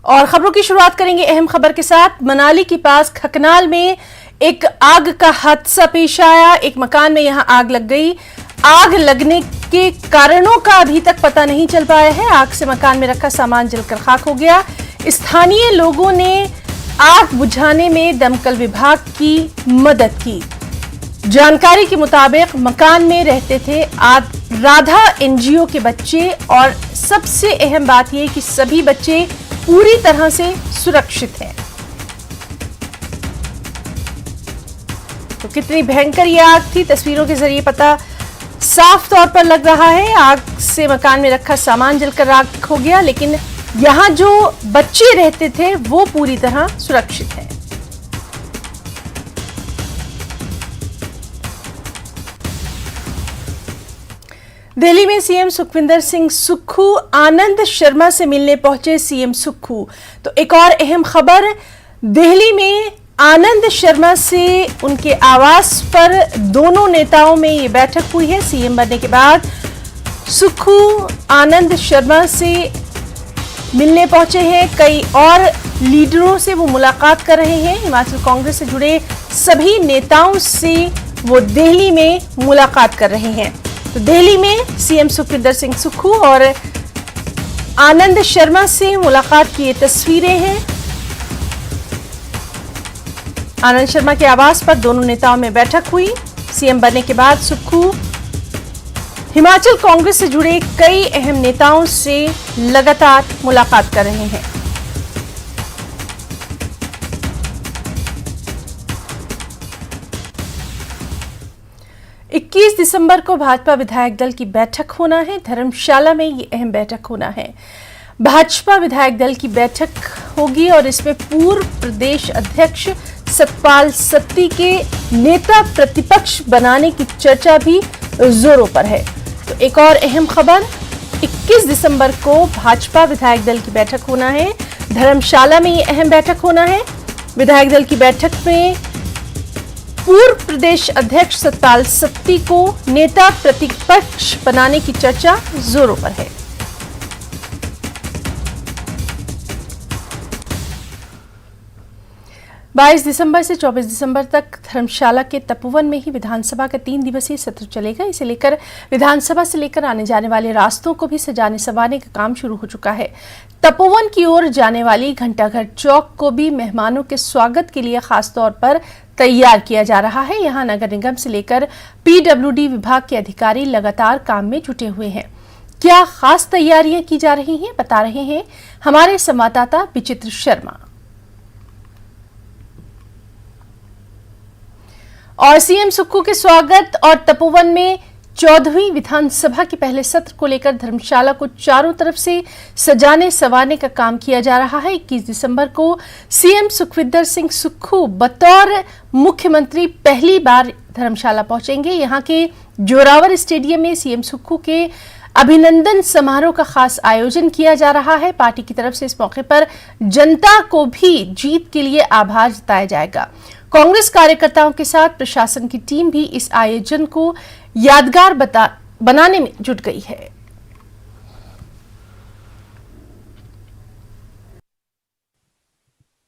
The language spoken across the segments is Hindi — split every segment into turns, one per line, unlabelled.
और खबरों की शुरुआत करेंगे अहम खबर के साथ। मनाली के पास खकनाल में एक आग का हादसा पेश आया। एक मकान में यहां आग लग गई। आग लगने के कारणों का अभी तक पता नहीं चल पाया है। आग से मकान में रखा सामान जलकर खाक हो गया। स्थानीय लोगों ने आग बुझाने में दमकल विभाग की मदद की। जानकारी के मुताबिक मकान में रहते थे राधा एनजीओ के बच्चे और सबसे अहम बात यह कि सभी बच्चे पूरी तरह से सुरक्षित हैं। तो कितनी भयंकर ये आग थी, तस्वीरों के जरिए पता साफ तौर पर लग रहा है। आग से मकान में रखा सामान जलकर राख हो गया, लेकिन यहां जो बच्चे रहते थे वो पूरी तरह सुरक्षित हैं। दिल्ली में सीएम सुखविंदर सिंह सुक्खू आनंद शर्मा से मिलने पहुंचे सीएम सुक्खू। तो एक और अहम खबर, दिल्ली में आनंद शर्मा से उनके आवास पर दोनों नेताओं में ये बैठक हुई है। सीएम बनने के बाद सुक्खू आनंद शर्मा से मिलने पहुंचे हैं। कई और लीडरों से वो मुलाकात कर रहे हैं। हिमाचल कांग्रेस से जुड़े सभी नेताओं से वो दिल्ली में मुलाकात कर रहे हैं। तो दिल्ली में सीएम सुखविंदर सिंह सुक्खू और आनंद शर्मा से मुलाकात की ये तस्वीरें हैं। आनंद शर्मा के आवास पर दोनों नेताओं में बैठक हुई। सीएम बनने के बाद सुक्खू हिमाचल कांग्रेस से जुड़े कई अहम नेताओं से लगातार मुलाकात कर रहे हैं। इक्कीस दिसंबर को भाजपा विधायक दल की बैठक होना है। धर्मशाला में ये अहम बैठक होना है। भाजपा विधायक दल की बैठक होगी और इसमें पूर्व प्रदेश अध्यक्ष सतपाल सत्ती के नेता प्रतिपक्ष बनाने की चर्चा भी जोरों पर है। तो एक और अहम खबर, 21 दिसंबर को भाजपा विधायक दल की बैठक होना है। धर्मशाला में ये अहम बैठक होना है। विधायक दल की बैठक में पूर्व प्रदेश अध्यक्ष सतपाल सत्ती को नेता प्रतिपक्ष बनाने की चर्चा जोरों पर है। बाईस दिसंबर से 24 दिसंबर तक धर्मशाला के तपोवन में ही विधानसभा का 3 दिवसीय सत्र चलेगा। इसे लेकर विधानसभा से लेकर आने जाने वाले रास्तों को भी सजाने संवारने का काम शुरू हो चुका है। तपोवन की ओर जाने वाली घंटाघर चौक को भी मेहमानों के स्वागत के लिए खासतौर पर तैयार किया जा रहा है। यहाँ नगर निगम से लेकर पीडब्ल्यूडी विभाग के अधिकारी लगातार काम में जुटे हुए हैं। क्या खास तैयारियां की जा रही हैं, बता रहे हैं हमारे संवाददाता विचित्र शर्मा। और सीएम सुक्खू के स्वागत और तपोवन में 14वीं विधानसभा के पहले सत्र को लेकर धर्मशाला को चारों तरफ से सजाने संवारने का काम किया जा रहा है। 21 दिसंबर को सीएम सुखविंदर सिंह सुक्खू बतौर मुख्यमंत्री पहली बार धर्मशाला पहुंचेंगे। यहां के जोरावर स्टेडियम में सीएम सुक्खू के अभिनंदन समारोह का खास आयोजन किया जा रहा है। पार्टी की तरफ से इस मौके पर जनता को भी जीत के लिए आभार जताया जाएगा। कांग्रेस कार्यकर्ताओं के साथ प्रशासन की टीम भी इस आयोजन को यादगार बनाने में जुट गई है।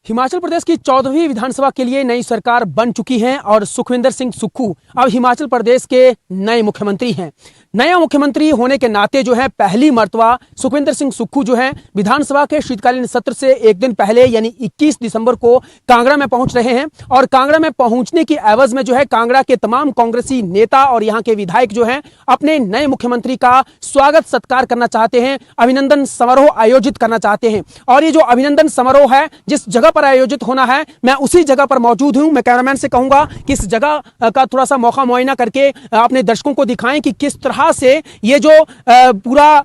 हिमाचल प्रदेश की 14वीं विधानसभा के लिए नई सरकार बन चुकी है और सुखविंदर सिंह सुक्खू अब हिमाचल प्रदेश के नए मुख्यमंत्री हैं। नया मुख्यमंत्री होने के नाते जो है पहली मर्तबा सुखविंदर सिंह सुक्खू जो है विधानसभा के शीतकालीन सत्र से एक दिन पहले यानी 21 दिसंबर को कांगड़ा में पहुंच रहे हैं। और कांगड़ा में पहुंचने की एवज में जो है कांगड़ा के तमाम कांग्रेसी नेता और यहाँ के विधायक जो हैं अपने नए मुख्यमंत्री का स्वागत सत्कार करना चाहते हैं, अभिनंदन समारोह आयोजित करना चाहते हैं। और ये जो अभिनंदन समारोह है जिस जगह पर आयोजित होना है मैं उसी जगह पर मौजूद हूं। मैं कैमरामैन से कहूंगा कि इस जगह का थोड़ा सा मौका मुआयना करके अपने दर्शकों को दिखाएं कि किस तरह से ये जो पूरा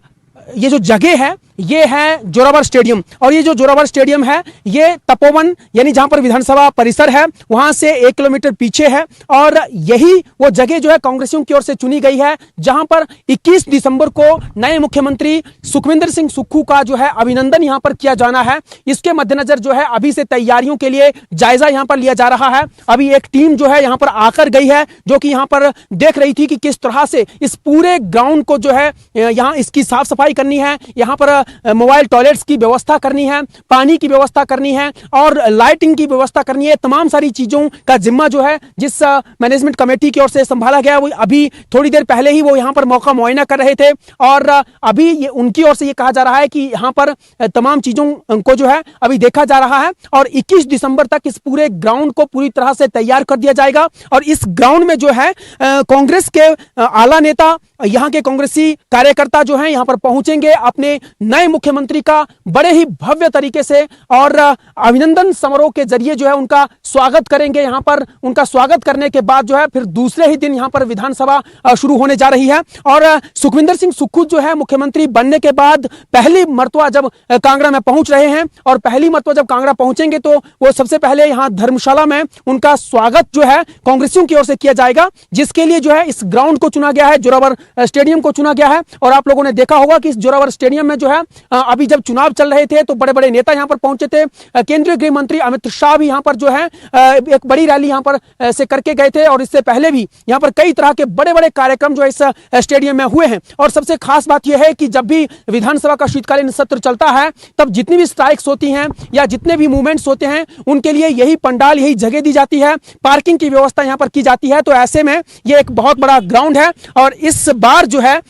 ये जो जगह है ये है जोरावर स्टेडियम। और ये जो जोरावर स्टेडियम है ये तपोवन यानी जहां पर विधानसभा परिसर है वहां से 1 किलोमीटर पीछे है। और यही वो जगह जो है कांग्रेसियों की ओर से चुनी गई है जहां पर 21 दिसंबर को नए मुख्यमंत्री सुखविंदर सिंह सुक्खू का जो है अभिनंदन यहां पर किया जाना है। इसके मद्देनजर जो है अभी से तैयारियों के लिए जायजा यहां पर लिया जा रहा है। अभी एक टीम जो है यहां पर आकर गई है जो कि यहां पर देख रही थी कि किस तरह से इस पूरे ग्राउंड को जो है यहां इसकी साफ सफाई करनी है, यहां पर मोबाइल टॉयलेट्स की व्यवस्था करनी है, पानी की व्यवस्था करनी है और लाइटिंग की व्यवस्था करनी है। तमाम सारी चीजों का जिम्मा जो है जिस मैनेजमेंट कमेटी की ओर से संभाला गया वो अभी थोड़ी देर पहले ही वो यहां पर मौका मुआयना कर रहे थे। और अभी ये उनकी ओर से ये कहा जा रहा है कि यहां पर तमाम चीजों को जो है अभी देखा जा रहा है और 21 दिसंबर तक इस पूरे ग्राउंड को पूरी तरह से तैयार कर दिया जाएगा। और इस ग्राउंड में जो है कांग्रेस के आला नेता, यहां के कांग्रेसी कार्यकर्ता जो हैं यहां पर पहुंचेंगे, अपने नए मुख्यमंत्री का बड़े ही भव्य तरीके से और अभिनंदन समारोह के जरिए जो है उनका स्वागत करेंगे। यहां पर उनका स्वागत करने के बाद जो है फिर दूसरे ही दिन यहां पर विधानसभा शुरू होने जा रही है। और सुखविंदर सिंह सुक्खू जो है मुख्यमंत्री बनने के बाद पहली मर्तबा जब कांगड़ा में पहुंच रहे हैं और पहली मर्तबा जब कांगड़ा पहुंचेंगे तो वो सबसे पहले यहां धर्मशाला में उनका स्वागत जो है कांग्रेसियों की ओर से किया जाएगा, जिसके लिए जो है इस ग्राउंड को चुना गया है, जोरावर स्टेडियम को चुना गया है। और आप लोगों ने देखा होगा कि इस जोरावर स्टेडियम में जो है अभी जब चुनाव चल रहे थे तो बड़े बड़े नेता यहां पर पहुंचे थे। केंद्रीय गृह मंत्री अमित शाह भी यहां पर जो है एक बड़ी रैली यहां पर से करके गए थे और इससे पहले भी यहां पर कई तरह के बड़े बड़े कार्यक्रम जो इस स्टेडियम में हुए हैं। और सबसे खास बात यह है कि जब भी विधानसभा का शीतकालीन सत्र चलता है तब जितनी भी स्ट्राइक्स होती हैं या जितने भी मूवमेंट्स होते हैं उनके लिए यही पंडाल, यही जगह दी जाती है, पार्किंग की व्यवस्था यहां पर की जाती है। तो ऐसे में ये एक बहुत बड़ा ग्राउंड है और इस बार जो है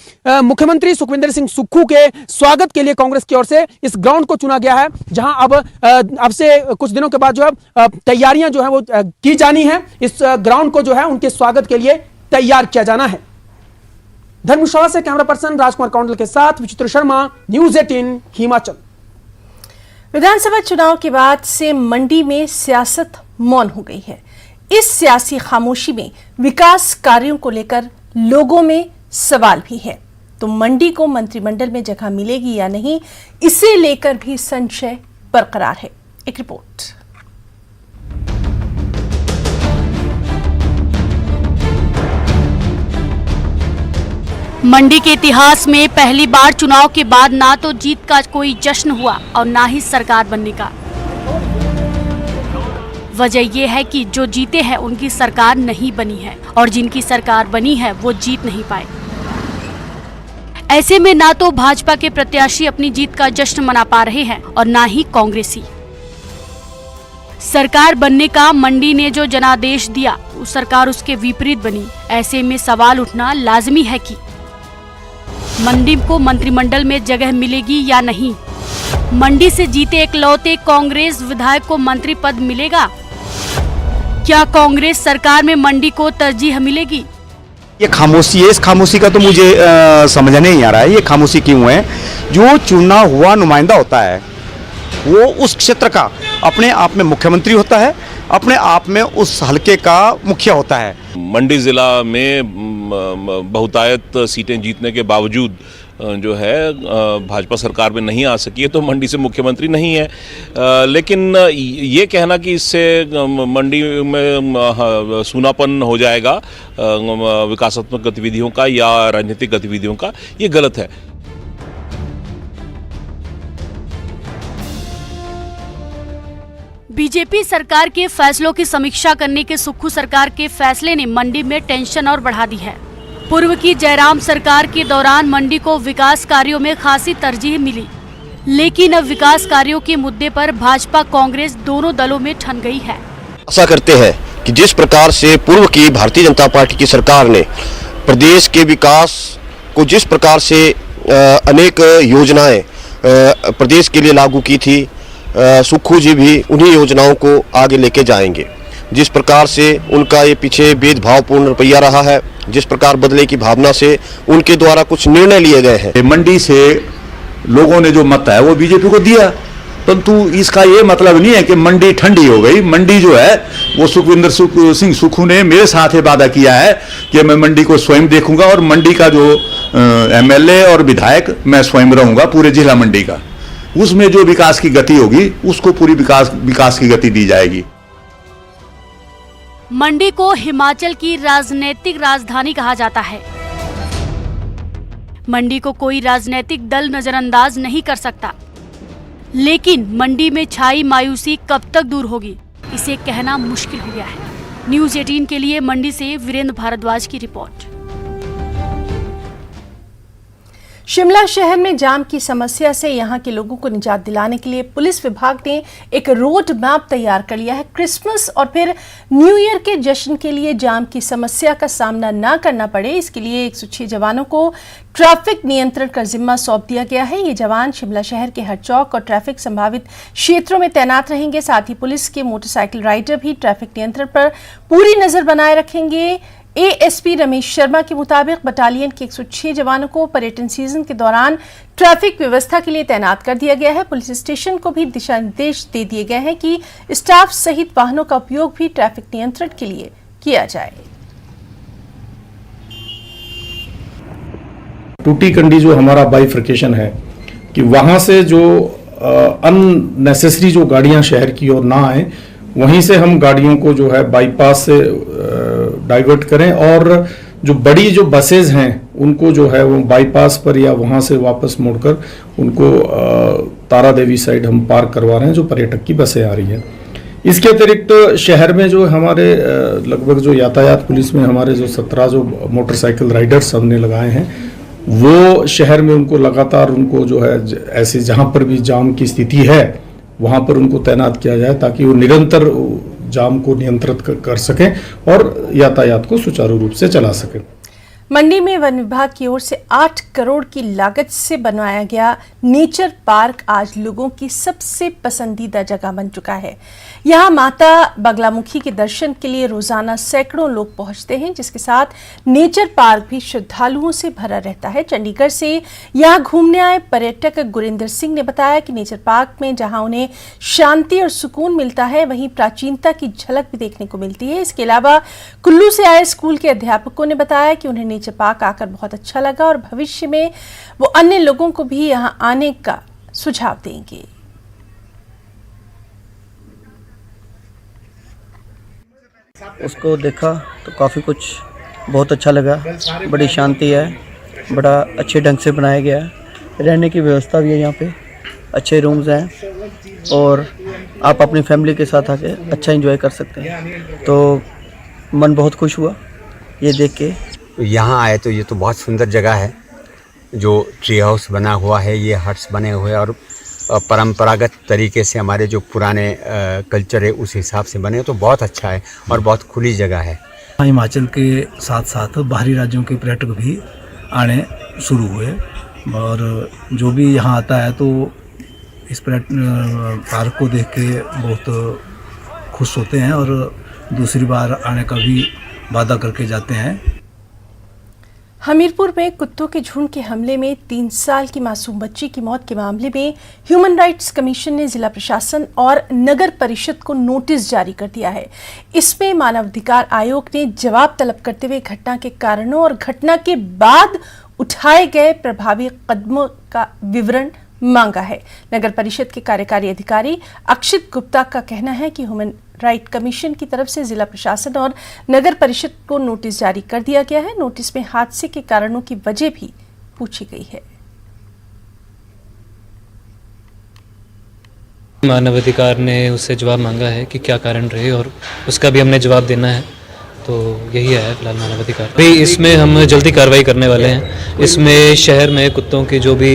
मुख्यमंत्री सुखविंदर सिंह सुक्खू के स्वागत के लिए कांग्रेस की ओर से इस ग्राउंड को चुना गया है, जहां अब से कुछ दिनों के बाद जो है तैयारियां जो है वो की जानी है। इस ग्राउंड को जो है उनके स्वागत के लिए तैयार किया जाना है। धर्मशाला से कैमरा पर्सन राजकुमार कौंडल के साथ विचित्र शर्मा, न्यूज़ 18 हिमाचल।
विधानसभा चुनाव के बाद से मंडी में सियासत मौन हो गई है। इस सियासी खामोशी में विकास कार्यों को लेकर लोगों में सवाल भी है। तो मंडी को मंत्रिमंडल में जगह मिलेगी या नहीं, इसे लेकर भी संशय बरकरार है। एक रिपोर्ट।
मंडी के इतिहास में पहली बार चुनाव के बाद ना तो जीत का कोई जश्न हुआ और ना ही सरकार बनने का। वजह यह है कि जो जीते हैं उनकी सरकार नहीं बनी है और जिनकी सरकार बनी है वो जीत नहीं पाए। ऐसे में ना तो भाजपा के प्रत्याशी अपनी जीत का जश्न मना पा रहे हैं और ना ही कांग्रेसी। सरकार बनने का मंडी ने जो जनादेश दिया उस सरकार उसके विपरीत बनी। ऐसे में सवाल उठना लाजमी है कि मंडी को मंत्रिमंडल में जगह मिलेगी या नहीं। मंडी से जीते इकलौते कांग्रेस विधायक को मंत्री पद मिलेगा। क्या कांग्रेस सरकार में मंडी को तरजीह मिलेगी?
ये खामोशी है, इस खामोशी का तो मुझे समझ नहीं आ रहा है ये खामोशी क्यों है। जो चुना हुआ नुमाइंदा होता है वो उस क्षेत्र का अपने आप में मुख्यमंत्री होता है, अपने आप में उस हलके का मुखिया होता है।
मंडी ज़िला में बहुतायत सीटें जीतने के बावजूद जो है भाजपा सरकार में नहीं आ सकी है, तो मंडी से मुख्यमंत्री नहीं है। लेकिन ये कहना कि इससे मंडी में सूनापन हो जाएगा विकासात्मक गतिविधियों का या राजनीतिक गतिविधियों का, ये गलत है।
बीजेपी सरकार के फैसलों की समीक्षा करने के सुक्खू सरकार के फैसले ने मंडी में टेंशन और बढ़ा दी है। पूर्व की जयराम सरकार के दौरान मंडी को विकास कार्यों में खासी तरजीह मिली, लेकिन अब विकास कार्यों के मुद्दे पर भाजपा कांग्रेस दोनों दलों में ठन गई है।
आशा करते हैं कि जिस प्रकार से पूर्व की भारतीय जनता पार्टी की सरकार ने प्रदेश के विकास को जिस प्रकार से अनेक योजनाएं प्रदेश के लिए लागू की थी, सुक्खू जी भी उन्हीं योजनाओं को आगे लेके जाएंगे। जिस प्रकार से उनका ये पीछे भेदभावपूर्ण रवैया रहा है, जिस प्रकार बदले की भावना से उनके द्वारा कुछ निर्णय लिए गए हैं।
मंडी से लोगों ने जो मत है वो बीजेपी को दिया परंतु इसका ये मतलब नहीं है कि मंडी ठंडी हो गई। मंडी जो है वो सुखविंदर सिंह सुक्खू ने मेरे साथ ये वादा किया है कि मैं मंडी को स्वयं देखूंगा और मंडी का जो एमएलए और विधायक मैं स्वयं रहूंगा पूरे जिला मंडी का। उसमें जो विकास की गति होगी उसको पूरी विकास की गति दी जाएगी।
मंडी को हिमाचल की राजनीतिक राजधानी कहा जाता है। मंडी को कोई राजनीतिक दल नजरअंदाज नहीं कर सकता, लेकिन मंडी में छाई मायूसी कब तक दूर होगी, इसे कहना मुश्किल हो गया है। न्यूज़ 18 के लिए मंडी से वीरेंद्र भारद्वाज की रिपोर्ट।
शिमला शहर में जाम की समस्या से यहां के लोगों को निजात दिलाने के लिए पुलिस विभाग ने एक रोड मैप तैयार कर लिया है। क्रिसमस और फिर न्यू ईयर के जश्न के लिए जाम की समस्या का सामना ना करना पड़े, इसके लिए 106 जवानों को ट्रैफिक नियंत्रण का जिम्मा सौंप दिया गया है। ये जवान शिमला शहर के हर चौक और ट्रैफिक संभावित क्षेत्रों में तैनात रहेंगे। साथ ही पुलिस के मोटरसाइकिल राइडर भी ट्रैफिक नियंत्रण पर पूरी नजर बनाए रखेंगे। एएसपी रमेश शर्मा के मुताबिक बटालियन के 106 जवानों को पर्यटन सीजन के दौरान ट्रैफिक व्यवस्था के लिए तैनात कर दिया गया है। पुलिस स्टेशन को भी दिशा निर्देश दे दिए गए हैं कि स्टाफ सहित वाहनों का उपयोग भी ट्रैफिक नियंत्रण के लिए किया जाए।
टूटी कंडी जो हमारा बाइफर्केशन है कि वहां से जो अननेसेसरी जो गाड़ियां शहर की ओर ना आए, वहीं से हम गाड़ियों को जो है बाईपास से डाइवर्ट करें और जो बड़ी जो बसेज हैं उनको जो है वो बाईपास पर या वहां से वापस मोड़कर उनको तारा देवी साइड हम पार्क करवा रहे हैं, जो पर्यटक की बसें आ रही हैं। इसके अतिरिक्त शहर में जो हमारे लगभग जो यातायात पुलिस में हमारे जो 17 जो मोटरसाइकिल राइडर्स हमने लगाए हैं, वो शहर में उनको लगातार उनको जो है ऐसे जहां पर भी जाम की स्थिति है वहां पर उनको तैनात किया जाए ताकि वो निरंतर जाम को नियंत्रित कर सकें और यातायात को सुचारू रूप से चला सकें।
मंडी में वन विभाग की ओर से 8 करोड़ की लागत से बनवाया गया नेचर पार्क आज लोगों की सबसे पसंदीदा जगह बन चुका है। यहाँ माता बगलामुखी के दर्शन के लिए रोजाना सैकड़ों लोग पहुंचते हैं, जिसके साथ नेचर पार्क भी श्रद्धालुओं से भरा रहता है। चंडीगढ़ से यहाँ घूमने आए पर्यटक गुरिंदर सिंह ने बताया कि नेचर पार्क में जहाँ उन्हें शांति और सुकून मिलता है, वहीं प्राचीनता की झलक भी देखने को मिलती है। इसके अलावा कुल्लू से आए स्कूल के अध्यापकों ने बताया कि उन्हें नेचर पार्क आकर बहुत अच्छा लगा और भविष्य में वो अन्य लोगों को भी यहां आने का सुझाव देंगे।
उसको देखा तो काफ़ी कुछ बहुत अच्छा लगा, बड़ी शांति है, बड़ा अच्छे ढंग से बनाया गया है, रहने की व्यवस्था भी है, यहाँ पे अच्छे रूम्स हैं और आप अपनी फैमिली के साथ आके अच्छा एंजॉय कर सकते हैं। तो मन बहुत खुश हुआ ये देख के।
यहाँ आए तो ये तो बहुत सुंदर जगह है, जो ट्री हाउस बना हुआ है, ये हट्स बने हुए हैं और परंपरागत तरीके से हमारे जो पुराने कल्चर है उस हिसाब से बने, तो बहुत अच्छा है और बहुत खुली जगह है।
हिमाचल के साथ साथ बाहरी राज्यों के पर्यटक भी आने शुरू हुए और जो भी यहाँ आता है तो इस पार्क को देख के बहुत खुश होते हैं और दूसरी बार आने का भी वादा करके जाते हैं।
हमीरपुर में कुत्तों के झुंड के हमले में 3 साल की मासूम बच्ची की मौत के मामले में ह्यूमन राइट्स कमीशन ने जिला प्रशासन और नगर परिषद को नोटिस जारी कर दिया है। इसमें मानवाधिकार आयोग ने जवाब तलब करते हुए घटना के कारणों और घटना के बाद उठाए गए प्रभावी कदमों का विवरण मांगा है। नगर परिषद के कार्यकारी अधिकारी अक्षित गुप्ता का कहना है कि ह्यूमन राइट कमीशन की तरफ से जिला प्रशासन और नगर परिषद को नोटिस जारी कर दिया गया है। नोटिस में हादसे के कारणों की वजह भी पूछी गई है।
मानवाधिकार ने उससे जवाब मांगा है कि क्या कारण रहे और उसका भी हमने जवाब देना है, तो यही है फिलहाल मानवाधिकार। भी इसमें हम जल्दी कार्रवाई करने वाले हैं। इसमें शहर में कुत्तों की जो भी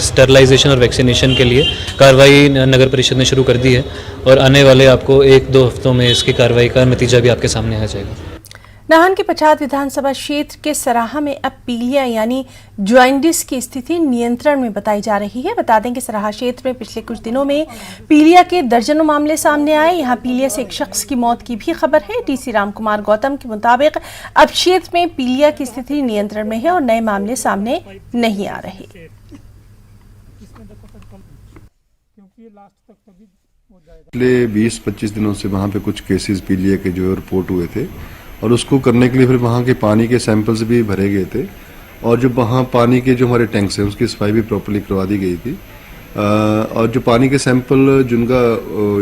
स्टरलाइजेशन और वैक्सीनेशन के लिए कार्रवाई नगर परिषद ने शुरू कर दी है और आने वाले आपको 1-2 हफ्तों में इसकी कार्रवाई का नतीजा भी आपके सामने आ जाएगा।
नाहन के पच्छाद विधानसभा क्षेत्र के सराहा में अब पीलिया यानी ज्वाइंटिस की स्थिति नियंत्रण में बताई जा रही है। बता दें कि सराहा क्षेत्र में पिछले कुछ दिनों में पीलिया के दर्जनों मामले सामने आए। यहां पीलिया से एक शख्स की मौत की भी खबर है। डीसी रामकुमार गौतम के मुताबिक अब क्षेत्र में पीलिया की स्थिति नियंत्रण में है और नए मामले सामने नहीं आ रहे।
पिछले 20-25 दिनों से वहाँ पे कुछ केसेस पीलिया के जो रिपोर्ट हुए थे और उसको करने के लिए फिर वहाँ के पानी के सैंपल्स भी भरे गए थे और जो वहाँ पानी के जो हमारे टैंक्स हैं उसकी सफाई भी प्रॉपर्ली करवा दी गई थी और जो पानी के सैंपल जिनका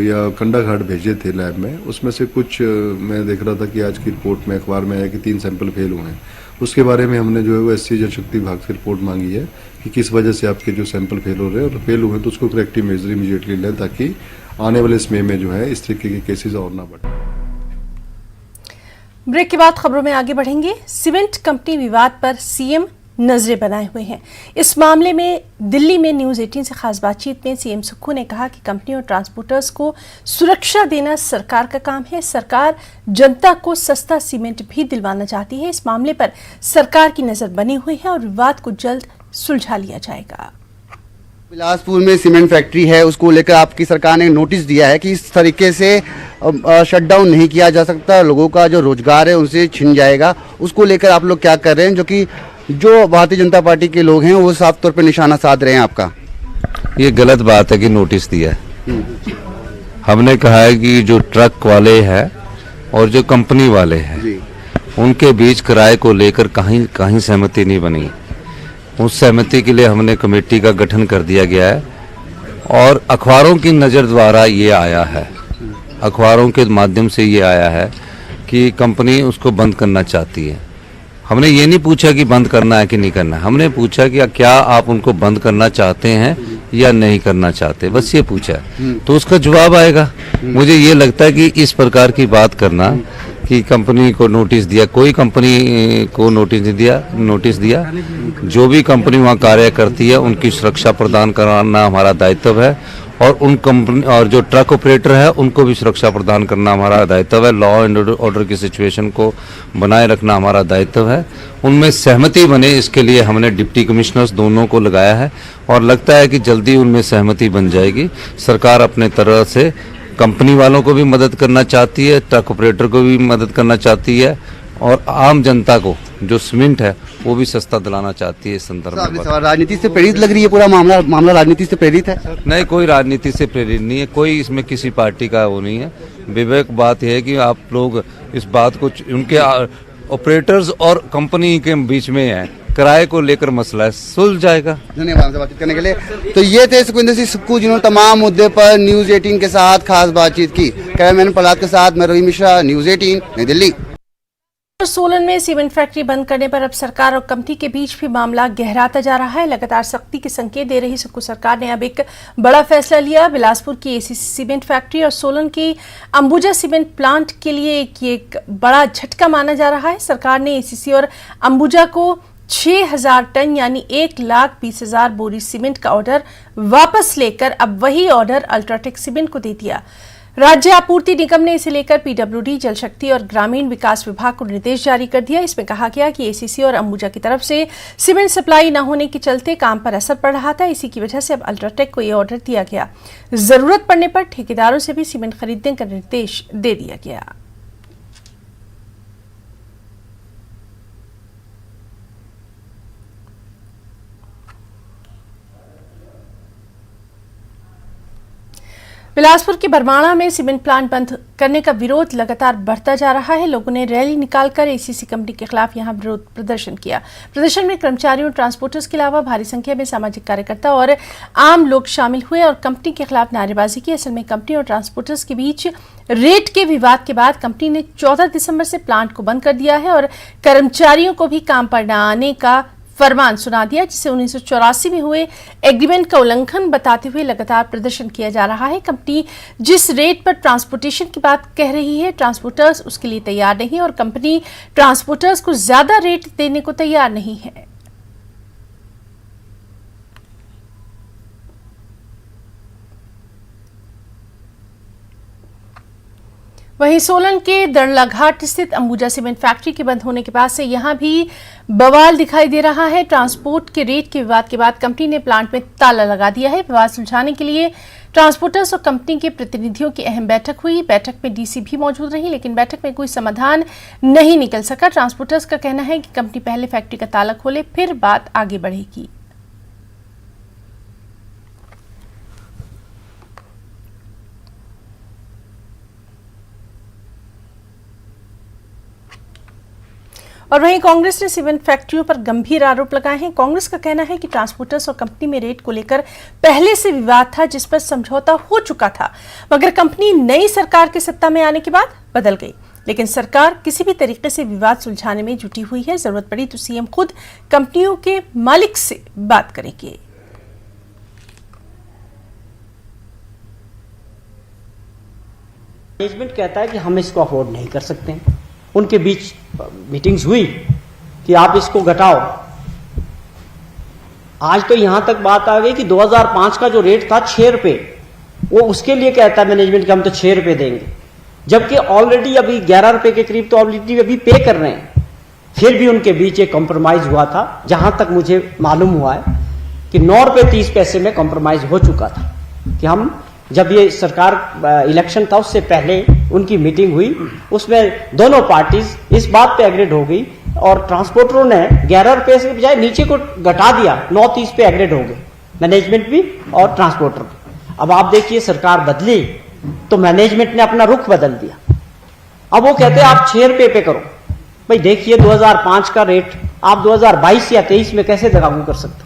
या कंडा घाट भेजे थे लैब में उसमें से कुछ मैं देख रहा था कि आज की रिपोर्ट में अखबार में आया कि 3 सैंपल फेल हुए हैं। उसके बारे में हमने जो है वो एससी जल शक्ति विभाग से रिपोर्ट मांगी है कि किस वजह से आपके जो सैंपल फेल हो रहे हैं और फेल हुए हैं तो उसको करेक्टिव मेजर इमीडिएटली लें ताकि आने वाले समय में जो है इस तरीके के केसेस और ना बढ़े।
ब्रेक के बाद खबरों में आगे बढ़ेंगे। सीमेंट कंपनी विवाद पर सीएम नजरें बनाए हुए हैं। इस मामले में दिल्ली में न्यूज 18 से खास बातचीत में सीएम सुक्खू ने कहा कि कंपनी और ट्रांसपोर्टर्स को सुरक्षा देना सरकार का काम है। सरकार जनता को सस्ता सीमेंट भी दिलवाना चाहती है। इस मामले पर सरकार की नजर बनी हुई है और विवाद को जल्द सुलझा लिया जाएगा।
बिलासपुर में सीमेंट फैक्ट्री है, उसको लेकर आपकी सरकार ने नोटिस दिया है कि इस तरीके से शटडाउन नहीं किया जा सकता, लोगों का जो रोजगार है उनसे छिन जाएगा। उसको लेकर आप लोग क्या कर रहे हैं, जो कि जो भारतीय जनता पार्टी के लोग हैं वो साफ तौर पे निशाना साध रहे हैं आपका?
ये गलत बात है कि नोटिस दिया है। हमने कहा है कि जो ट्रक वाले हैं और जो कंपनी वाले हैं उनके बीच किराए को लेकर कहीं सहमति नहीं बनी। उस सहमति के लिए हमने कमेटी का गठन कर दिया गया है और अखबारों की नज़र द्वारा ये आया है, अखबारों के माध्यम से ये आया है कि कंपनी उसको बंद करना चाहती है। हमने ये नहीं पूछा कि बंद करना है कि नहीं करना है, हमने पूछा कि क्या आप उनको बंद करना चाहते हैं या नहीं करना चाहते, बस ये पूछा। तो उसका जवाब आएगा। मुझे ये लगता है कि इस प्रकार की बात करना कि कंपनी को नोटिस दिया, कोई कंपनी को नोटिस नहीं दिया, नोटिस दिया जो भी कंपनी वहाँ कार्य करती है उनकी सुरक्षा प्रदान कराना हमारा दायित्व है और उन कंपनी और जो ट्रक ऑपरेटर है उनको भी सुरक्षा प्रदान करना हमारा दायित्व है। लॉ एंड ऑर्डर की सिचुएशन को बनाए रखना हमारा दायित्व है। उनमें सहमति बने इसके लिए हमने डिप्टी कमिश्नर्स दोनों को लगाया है और लगता है कि जल्दी उनमें सहमति बन जाएगी। सरकार अपने तरह से कंपनी वालों को भी मदद करना चाहती है, ट्रक ऑपरेटर को भी मदद करना चाहती है और आम जनता को जो सीमेंट है वो भी सस्ता दिलाना चाहती है। इस संदर्भ में
राजनीति से प्रेरित लग रही है पूरा मामला राजनीति से प्रेरित है?
नहीं, कोई राजनीति से प्रेरित नहीं है, कोई इसमें किसी पार्टी का वो नहीं है। विवेक बात यह है कि आप लोग इस बात को उनके ऑपरेटर्स और कंपनी के बीच में है, किराए को लेकर मसला है, सुलझ जाएगा।
धन्यवाद से बातचीत करने के लिए। तो ये थे सुखविंदर सिंह सुक्खू जिन्होंने तमाम मुद्दे पर न्यूज 18 के साथ खास बातचीत की। कैमरामैन प्रहलाद के साथ मैं रवि मिश्रा, न्यूज 18 नई दिल्ली।
सोलन में सीमेंट फैक्ट्री बंद करने पर अब सरकार और कंपनी के बीच भी मामला गहराता जा रहा है। लगातार सख्ती के संकेत दे रही सुक्खू सरकार ने अब एक बड़ा फैसला लिया। बिलासपुर की एसीसी सीमेंट फैक्ट्री और सोलन की अंबुजा सीमेंट प्लांट के लिए एक बड़ा झटका माना जा रहा है। सरकार ने एसीसी और अंबुजा को 6,000 टन यानी 1,20,000 बोरी सीमेंट का ऑर्डर वापस लेकर अब वही ऑर्डर अल्ट्राटेक सीमेंट को दे दिया। राज्य आपूर्ति निगम ने इसे लेकर पीडब्ल्यूडी, जल शक्ति और ग्रामीण विकास विभाग को निर्देश जारी कर दिया। इसमें कहा गया कि एसीसी और अंबुजा की तरफ से सीमेंट सप्लाई न होने के चलते काम पर असर पड़ रहा था। इसी की वजह से अब अल्ट्राटेक को यह ऑर्डर दिया गया। जरूरत पड़ने पर ठेकेदारों से भी सीमेंट खरीदने का निर्देश दे दिया गया। बिलासपुर के बरमाणा में सीमेंट प्लांट बंद करने का विरोध लगातार बढ़ता जा रहा है। लोगों ने रैली निकालकर एसीसी कंपनी के खिलाफ यहां विरोध प्रदर्शन किया। प्रदर्शन में कर्मचारियों, ट्रांसपोर्टर्स के अलावा भारी संख्या में सामाजिक कार्यकर्ता और आम लोग शामिल हुए और कंपनी के खिलाफ नारेबाजी की। असल में कंपनी और ट्रांसपोर्टर्स के बीच रेट के विवाद के बाद कंपनी ने 14 दिसंबर से प्लांट को बंद कर दिया है और कर्मचारियों को भी काम पर न आने का फरमान सुना दिया, जिसे 1984 में हुए एग्रीमेंट का उल्लंघन बताते हुए लगातार प्रदर्शन किया जा रहा है। कंपनी जिस रेट पर ट्रांसपोर्टेशन की बात कह रही है, ट्रांसपोर्टर्स उसके लिए तैयार नहीं और कंपनी ट्रांसपोर्टर्स को ज्यादा रेट देने को तैयार नहीं है। वहीं सोलन के दड़लाघाट स्थित अंबुजा सीमेंट फैक्ट्री के बंद होने के बाद से यहां भी बवाल दिखाई दे रहा है। ट्रांसपोर्ट के रेट के विवाद के बाद कंपनी ने प्लांट में ताला लगा दिया है। विवाद सुलझाने के लिए ट्रांसपोर्टर्स और कंपनी के प्रतिनिधियों की अहम बैठक हुई। बैठक में डीसी भी मौजूद रही, लेकिन बैठक में कोई समाधान नहीं निकल सका। ट्रांसपोर्टर्स का कहना है कि कंपनी पहले फैक्ट्री का ताला खोले, फिर बात आगे बढ़ेगी। और वहीं कांग्रेस ने सीमेंट फैक्ट्रियों पर गंभीर आरोप लगाए हैं। कांग्रेस का कहना है कि ट्रांसपोर्टर्स और कंपनी में रेट को लेकर पहले से विवाद था, जिस पर समझौता हो चुका था, मगर कंपनी नई सरकार के सत्ता में आने के बाद बदल गई। लेकिन सरकार किसी भी तरीके से विवाद सुलझाने में जुटी हुई है। जरूरत पड़ी तो सीएम खुद कंपनियों के मालिक से बात करेंगे।
मैनेजमेंट कहता है कि हम इसको अफोर्ड नहीं कर सकते हैं। उनके बीच मीटिंग्स हुई कि आप इसको घटाओ। आज तो यहां तक बात आ गई कि 2005 का जो रेट था 6 रुपए, वो उसके लिए कहता है मैनेजमेंट कि हम तो 6 रुपए देंगे, जबकि ऑलरेडी अभी 11 रुपए के करीब तो ऑलरेडी अभी पे कर रहे हैं। फिर भी उनके बीच एक कॉम्प्रोमाइज हुआ था। जहां तक मुझे मालूम हुआ है कि 9 रुपए 30 पैसे में कॉम्प्रोमाइज हो चुका था कि हम जब ये सरकार इलेक्शन था उससे पहले उनकी मीटिंग हुई, उसमें दोनों पार्टीज इस बात पे एग्रीड हो गई और ट्रांसपोर्टरों ने 11 रुपए से बजाय नीचे को घटा दिया, 9.30 पे एग्रीड हो गए, मैनेजमेंट भी और ट्रांसपोर्टर भी। अब आप देखिए सरकार बदली तो मैनेजमेंट ने अपना रुख बदल दिया। अब वो कहते हैं आप 6 रुपए पे करो। भाई देखिए 2005 का रेट आप 2022 या 23 में कैसे लागू कर सकते?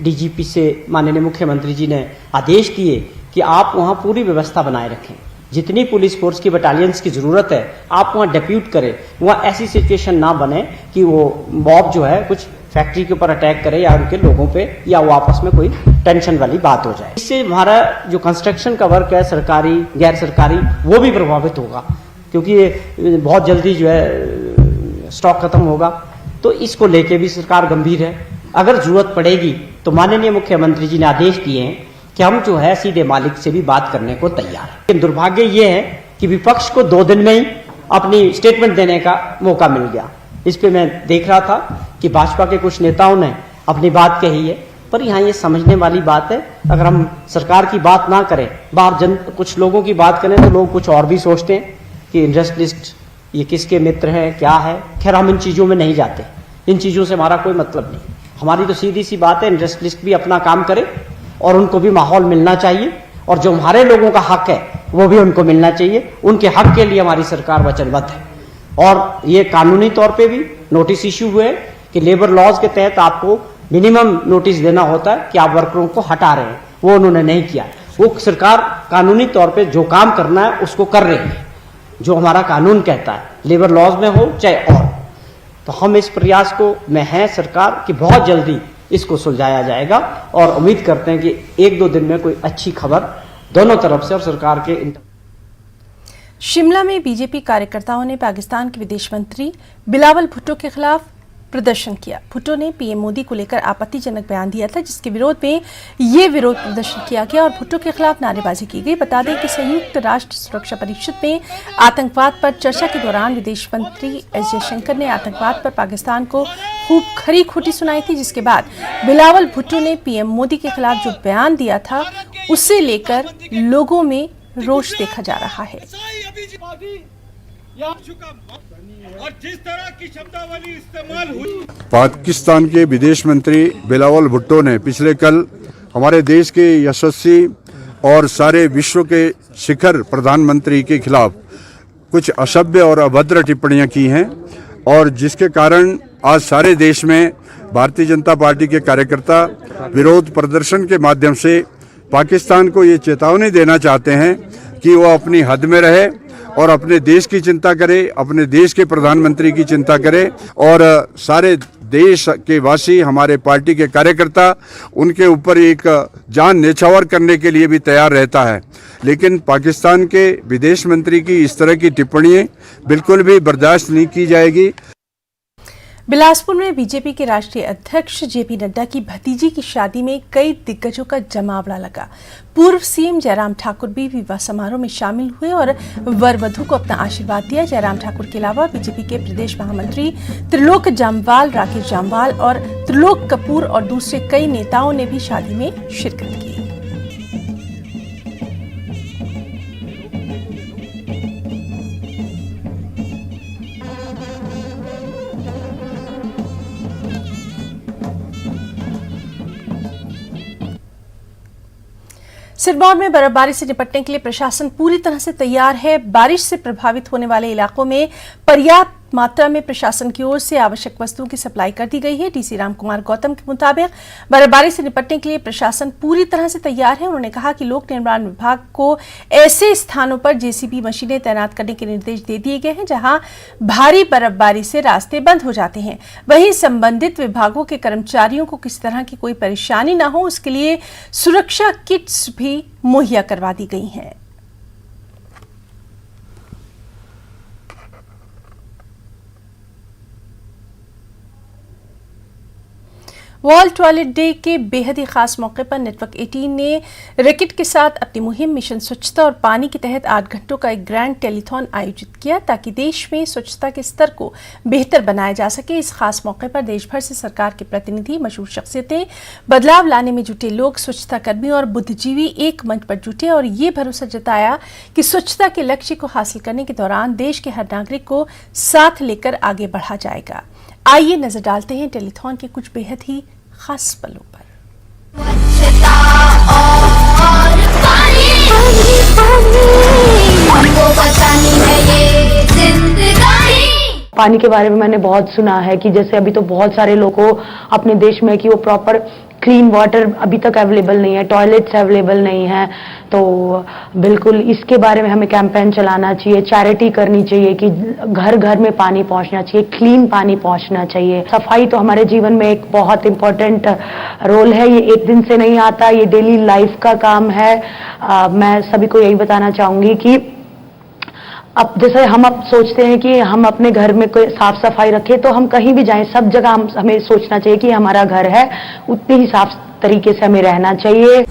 डीजीपी से माननीय मुख्यमंत्री जी ने आदेश दिए कि आप वहां पूरी व्यवस्था बनाए रखें, जितनी पुलिस फोर्स की बटालियंस की जरूरत है आप वहां डेप्यूट करें, वहां ऐसी सिचुएशन ना बने कि वो मॉब जो है कुछ फैक्ट्री के ऊपर अटैक करे या उनके लोगों पे, या वो आपस में कोई टेंशन वाली बात हो जाए। इससे हमारा जो कंस्ट्रक्शन का वर्क है सरकारी गैर सरकारी वो भी प्रभावित होगा, क्योंकि ये बहुत जल्दी जो है स्टॉक खत्म होगा। तो इसको लेके भी सरकार गंभीर है। अगर जरूरत पड़ेगी तो माननीय मुख्यमंत्री जी ने आदेश दिए हैं कि हम जो है सीधे मालिक से भी बात करने को तैयार हैं। लेकिन दुर्भाग्य ये है कि विपक्ष को 2 दिन में ही अपनी स्टेटमेंट देने का मौका मिल गया। इस पे मैं देख रहा था कि भाजपा के कुछ नेताओं ने अपनी बात कही है, पर यहाँ ये समझने वाली बात है, अगर हम सरकार की बात ना करें, बाहर कुछ लोगों की बात करें तो लोग कुछ और भी सोचते हैं कि इंडस्ट्रियलिस्ट ये किसके मित्र हैं, क्या है। खैर हम इन चीज़ों में नहीं जाते, इन चीज़ों से हमारा कोई मतलब नहीं। हमारी तो सीधी सी बात है, इंडस्ट्रियलिस्ट भी अपना काम करे और उनको भी माहौल मिलना चाहिए, और जो हमारे लोगों का हक है वो भी उनको मिलना चाहिए। उनके हक के लिए हमारी सरकार वचनबद्ध है। और ये कानूनी तौर पे भी नोटिस इश्यू हुए कि लेबर लॉज के तहत आपको मिनिमम नोटिस देना होता है कि आप वर्करों को हटा रहे हैं, वो उन्होंने नहीं किया। वो सरकार कानूनी तौर पे जो काम करना है उसको कर रही है, जो हमारा कानून कहता है, लेबर लॉज में हो चाहे और। तो हम इस प्रयास को में हैं सरकार कि बहुत जल्दी इसको सुलझाया जाएगा, और उम्मीद करते हैं कि 1-2 दिन में कोई अच्छी खबर दोनों तरफ से और सरकार के।
शिमला में बीजेपी कार्यकर्ताओं ने पाकिस्तान के विदेश मंत्री बिलावल भुट्टो के खिलाफ प्रदर्शन किया। भुट्टो ने पीएम मोदी को लेकर आपत्तिजनक बयान दिया था, जिसके विरोध में ये विरोध प्रदर्शन किया गया और भुट्टो के खिलाफ नारेबाजी की गई। बता दें कि संयुक्त राष्ट्र सुरक्षा परिषद में आतंकवाद पर चर्चा के दौरान विदेश मंत्री एस जयशंकर ने आतंकवाद पर पाकिस्तान को खूब खरी खोटी सुनाई थी, जिसके बाद बिलावल भुट्टो ने पीएम मोदी के खिलाफ जो बयान दिया था उसे लेकर लोगों में रोष देखा जा रहा है।
और जिस तरह की शब्दावली इस्तेमाल हुई।
पाकिस्तान के विदेश मंत्री बिलावल भुट्टो ने पिछले कल हमारे देश के यशस्वी और सारे विश्व के शिखर प्रधानमंत्री के खिलाफ कुछ असभ्य और अभद्र टिप्पणियां की हैं, और जिसके कारण आज सारे देश में भारतीय जनता पार्टी के कार्यकर्ता विरोध प्रदर्शन के माध्यम से पाकिस्तान को ये चेतावनी देना चाहते हैं कि वो अपनी हद में रहे और अपने देश की चिंता करे, अपने देश के प्रधानमंत्री की चिंता करे, और सारे देश के वासी, हमारे पार्टी के कार्यकर्ता उनके ऊपर एक जान न्यौछावर करने के लिए भी तैयार रहता है। लेकिन पाकिस्तान के विदेश मंत्री की इस तरह की टिप्पणियां बिल्कुल भी बर्दाश्त नहीं की जाएगी।
बिलासपुर में बीजेपी के राष्ट्रीय अध्यक्ष जेपी नड्डा की भतीजी की शादी में कई दिग्गजों का जमावड़ा लगा। पूर्व सीएम जयराम ठाकुर भी विवाह समारोह में शामिल हुए और वर वधू को अपना आशीर्वाद दिया। जयराम ठाकुर के अलावा बीजेपी के प्रदेश महामंत्री त्रिलोक जामवाल, राकेश जामवाल और त्रिलोक कपूर और दूसरे कई नेताओं ने भी शादी में शिरकत की। सिरमौर में बर्फबारी से निपटने के लिए प्रशासन पूरी तरह से तैयार है। बारिश से प्रभावित होने वाले इलाकों में पर्याप्त मात्रा में प्रशासन की ओर से आवश्यक वस्तुओं की सप्लाई कर दी गई है। डीसी रामकुमार गौतम के मुताबिक बर्फबारी से निपटने के लिए प्रशासन पूरी तरह से तैयार है। उन्होंने कहा कि लोक निर्माण विभाग को ऐसे स्थानों पर जेसीबी मशीनें तैनात करने के निर्देश दे दिए गए हैं जहां भारी बर्फबारी से रास्ते बंद हो जाते हैं। वहीं संबंधित विभागों के कर्मचारियों को किसी तरह की कोई परेशानी न हो, उसके लिए सुरक्षा किट्स भी मुहैया करवा दी गई हैं। वर्ल्ड टॉयलेट डे के बेहद ही खास मौके पर नेटवर्क 18 ने रैकेट के साथ अपनी मुहिम मिशन स्वच्छता और पानी के तहत 8 घंटों का एक ग्रैंड टेलीथॉन आयोजित किया ताकि देश में स्वच्छता के स्तर को बेहतर बनाया जा सके। इस खास मौके पर देश भर से सरकार के प्रतिनिधि, मशहूर शख्सियतें, बदलाव लाने में जुटे लोग, स्वच्छता कर्मी और बुद्धिजीवी एक मंच पर जुटे और ये भरोसा जताया कि स्वच्छता के लक्ष्य को हासिल करने के दौरान देश के हर नागरिक को साथ लेकर आगे बढ़ा जाएगा। आइए नजर डालते हैं टेलीथॉन के कुछ बेहद ही खास पलों पर।
पानी के बारे में मैंने बहुत सुना है कि जैसे अभी तो बहुत सारे लोगों अपने देश में कि वो प्रॉपर क्लीन वाटर अभी तक अवेलेबल नहीं है, टॉयलेट्स अवेलेबल नहीं है। तो बिल्कुल इसके बारे में हमें कैंपेन चलाना चाहिए, चैरिटी करनी चाहिए कि घर घर में पानी पहुंचना चाहिए, क्लीन पानी पहुंचना चाहिए। सफाई तो हमारे जीवन में एक बहुत इम्पोर्टेंट रोल है, ये एक दिन से नहीं आता, ये डेली लाइफ का काम है। मैं सभी को यही बताना चाहूंगी कि अब जैसे हम अब सोचते हैं कि हम अपने घर में कोई साफ सफाई रखें, तो हम कहीं भी जाएं सब जगह हमें सोचना चाहिए कि हमारा घर है, उतने ही साफ तरीके से हमें रहना चाहिए।